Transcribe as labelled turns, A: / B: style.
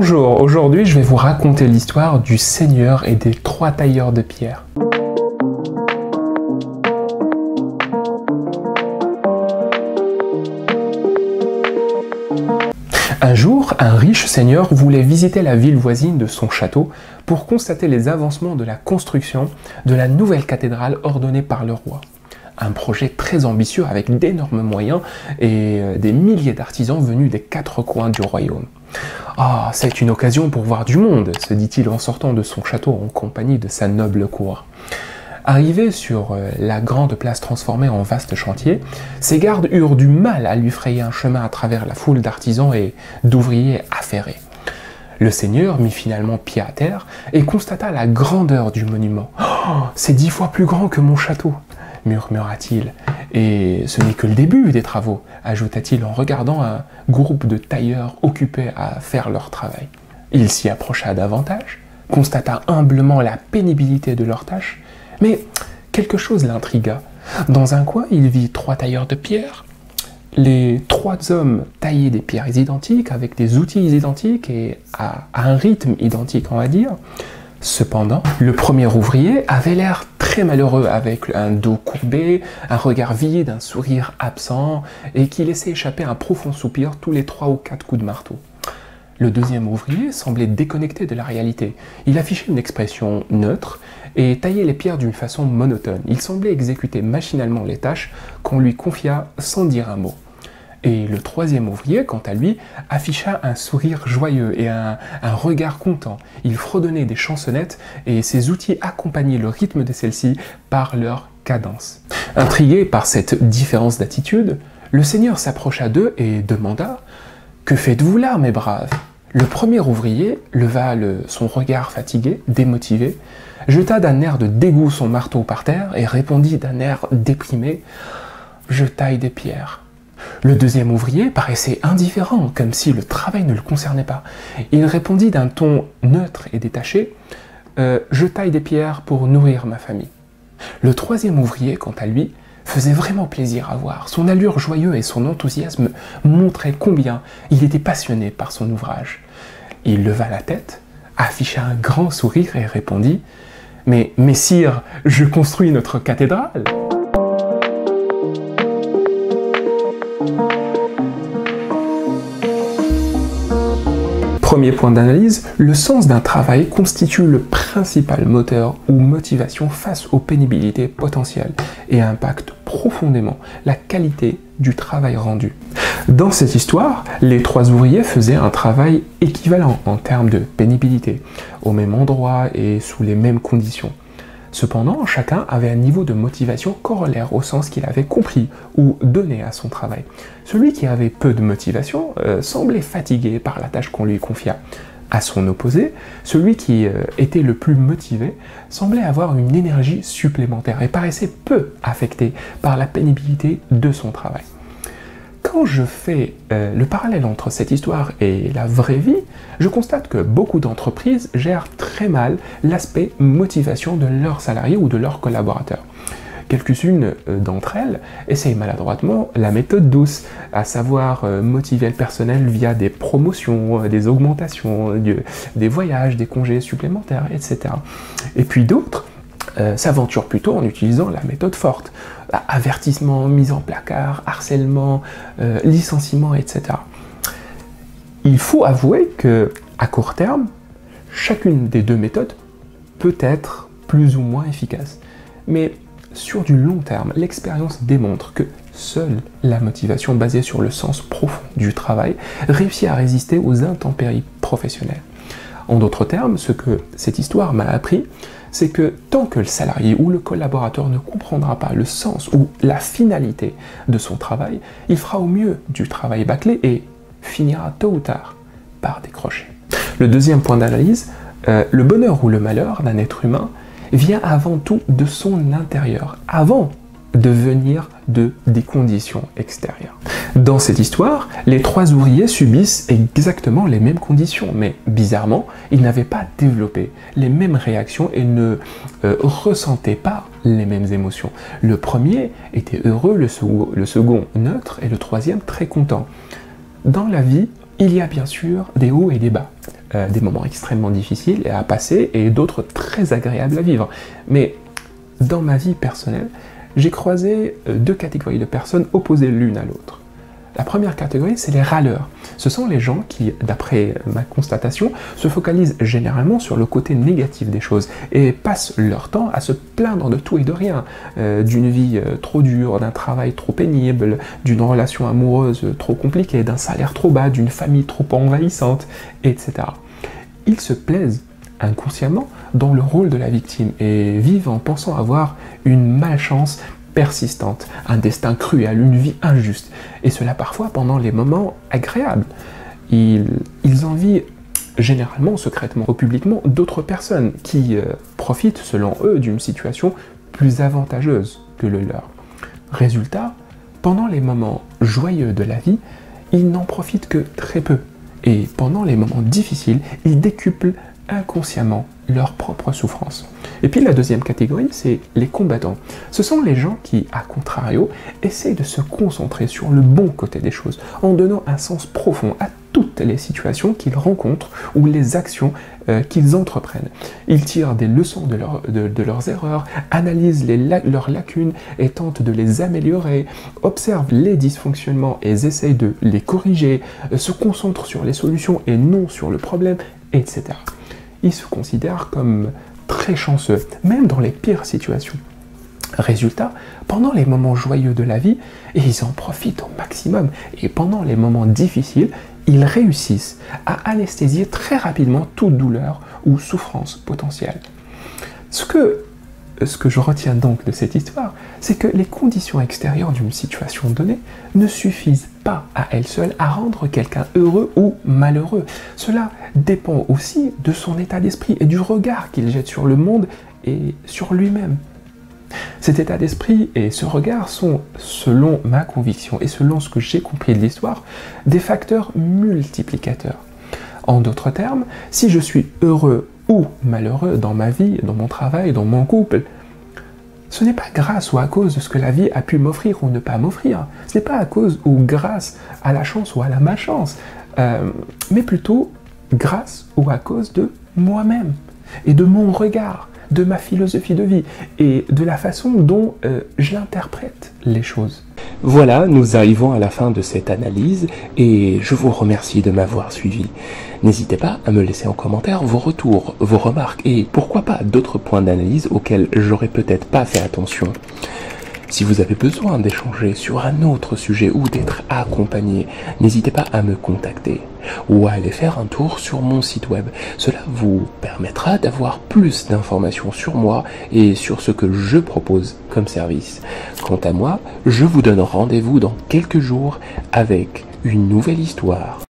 A: Bonjour, aujourd'hui je vais vous raconter l'histoire du Seigneur et des 3 tailleurs de pierre. Un jour, un riche seigneur voulait visiter la ville voisine de son château pour constater les avancements de la construction de la nouvelle cathédrale ordonnée par le roi. Un projet très ambitieux avec d'énormes moyens et des milliers d'artisans venus des 4 coins du royaume. « Ah, c'est une occasion pour voir du monde », se dit-il en sortant de son château en compagnie de sa noble cour. Arrivé sur la grande place transformée en vaste chantier, ses gardes eurent du mal à lui frayer un chemin à travers la foule d'artisans et d'ouvriers affairés. Le seigneur mit finalement pied à terre et constata la grandeur du monument. « Oh, c'est 10 fois plus grand que mon château !» murmura-t-il. « Et ce n'est que le début des travaux », ajouta-t-il en regardant un groupe de tailleurs occupés à faire leur travail. Il s'y approcha davantage, constata humblement la pénibilité de leur tâche, mais quelque chose l'intrigua. Dans un coin, il vit 3 tailleurs de pierre. Les 3 hommes taillaient des pierres identiques, avec des outils identiques et à un rythme identique, on va dire. Cependant, le premier ouvrier avait l'air très malheureux, avec un dos courbé, un regard vide, un sourire absent, et qui laissait échapper un profond soupir tous les 3 ou 4 coups de marteau. Le deuxième ouvrier semblait déconnecté de la réalité. Il affichait une expression neutre et taillait les pierres d'une façon monotone. Il semblait exécuter machinalement les tâches qu'on lui confia sans dire un mot. Et le troisième ouvrier, quant à lui, afficha un sourire joyeux et un regard content. Il fredonnait des chansonnettes et ses outils accompagnaient le rythme de celles-ci par leur cadence. Intrigué par cette différence d'attitude, le seigneur s'approcha d'eux et demanda « Que faites-vous là, mes braves ?» Le premier ouvrier leva son regard fatigué, démotivé, jeta d'un air de dégoût son marteau par terre et répondit d'un air déprimé « Je taille des pierres ». Le deuxième ouvrier paraissait indifférent, comme si le travail ne le concernait pas. Il répondit d'un ton neutre et détaché « Je taille des pierres pour nourrir ma famille ». Le troisième ouvrier, quant à lui, faisait vraiment plaisir à voir. Son allure joyeuse et son enthousiasme montraient combien il était passionné par son ouvrage. Il leva la tête, afficha un grand sourire et répondit « Mais messire, je construis notre cathédrale !» Premier point d'analyse, le sens d'un travail constitue le principal moteur ou motivation face aux pénibilités potentielles et impacte profondément la qualité du travail rendu. Dans cette histoire, les 3 ouvriers faisaient un travail équivalent en termes de pénibilité, au même endroit et sous les mêmes conditions. Cependant, chacun avait un niveau de motivation corollaire au sens qu'il avait compris ou donné à son travail. Celui qui avait peu de motivation semblait fatigué par la tâche qu'on lui confia. À son opposé, celui qui était le plus motivé semblait avoir une énergie supplémentaire et paraissait peu affecté par la pénibilité de son travail. Quand je fais le parallèle entre cette histoire et la vraie vie, je constate que beaucoup d'entreprises gèrent très mal l'aspect motivation de leurs salariés ou de leurs collaborateurs. Quelques-unes d'entre elles essayent maladroitement la méthode douce, à savoir motiver le personnel via des promotions, des augmentations, des voyages, des congés supplémentaires, etc. Et puis d'autres s'aventurent plutôt en utilisant la méthode forte. Avertissement, mise en placard, harcèlement, licenciement, etc. Il faut avouer qu'à court terme, chacune des 2 méthodes peut être plus ou moins efficace. Mais sur du long terme, l'expérience démontre que seule la motivation basée sur le sens profond du travail réussit à résister aux intempéries professionnelles. En d'autres termes, ce que cette histoire m'a appris, c'est que tant que le salarié ou le collaborateur ne comprendra pas le sens ou la finalité de son travail, il fera au mieux du travail bâclé et finira tôt ou tard par décrocher. Le deuxième point d'analyse, le bonheur ou le malheur d'un être humain vient avant tout de son intérieur, avant de venir des conditions extérieures. Dans cette histoire, les 3 ouvriers subissent exactement les mêmes conditions, mais bizarrement, ils n'avaient pas développé les mêmes réactions et ne ressentaient pas les mêmes émotions. Le premier était heureux, le second neutre et le troisième très content. Dans la vie, il y a bien sûr des hauts et des bas. des moments extrêmement difficiles à passer et d'autres très agréables à vivre. Mais dans ma vie personnelle, j'ai croisé deux catégories de personnes opposées l'une à l'autre. La première catégorie, c'est les râleurs. Ce sont les gens qui, d'après ma constatation, se focalisent généralement sur le côté négatif des choses et passent leur temps à se plaindre de tout et de rien, d'une vie trop dure, d'un travail trop pénible, d'une relation amoureuse trop compliquée, d'un salaire trop bas, d'une famille trop envahissante, etc. Ils se plaisent inconsciemment dans le rôle de la victime et vivent en pensant avoir une malchance persistante, un destin cruel, une vie injuste, et cela parfois pendant les moments agréables. Ils envient généralement, secrètement ou publiquement, d'autres personnes qui profitent, selon eux, d'une situation plus avantageuse que le leur. Résultat, pendant les moments joyeux de la vie, ils n'en profitent que très peu, et pendant les moments difficiles, ils décuplent inconsciemment leur propre souffrance. Et puis la deuxième catégorie, c'est les combattants. Ce sont les gens qui, à contrario, essayent de se concentrer sur le bon côté des choses, en donnant un sens profond à toutes les situations qu'ils rencontrent ou les actions qu'ils entreprennent. Ils tirent des leçons de leurs erreurs, analysent leurs lacunes et tentent de les améliorer, observent les dysfonctionnements et essayent de les corriger, se concentrent sur les solutions et non sur le problème, etc. Ils se considèrent comme très chanceux, même dans les pires situations. Résultat, pendant les moments joyeux de la vie, ils en profitent au maximum, et pendant les moments difficiles, ils réussissent à anesthésier très rapidement toute douleur ou souffrance potentielle. Ce que je retiens donc de cette histoire, c'est que les conditions extérieures d'une situation donnée ne suffisent pas à elles seules à rendre quelqu'un heureux ou malheureux. Cela dépend aussi de son état d'esprit et du regard qu'il jette sur le monde et sur lui-même. Cet état d'esprit et ce regard sont, selon ma conviction et selon ce que j'ai compris de l'histoire, des facteurs multiplicateurs. En d'autres termes, si je suis heureux ou malheureux dans ma vie, dans mon travail, dans mon couple, ce n'est pas grâce ou à cause de ce que la vie a pu m'offrir ou ne pas m'offrir. Ce n'est pas à cause ou grâce à la chance ou à la malchance, mais plutôt grâce ou à cause de moi-même et de mon regard, de ma philosophie de vie et de la façon dont j'interprète les choses.
B: Voilà, nous arrivons à la fin de cette analyse et je vous remercie de m'avoir suivi. N'hésitez pas à me laisser en commentaire vos retours, vos remarques et pourquoi pas d'autres points d'analyse auxquels j'aurais peut-être pas fait attention. Si vous avez besoin d'échanger sur un autre sujet ou d'être accompagné, n'hésitez pas à me contacter ou à aller faire un tour sur mon site web. Cela vous permettra d'avoir plus d'informations sur moi et sur ce que je propose comme service. Quant à moi, je vous donne rendez-vous dans quelques jours avec une nouvelle histoire.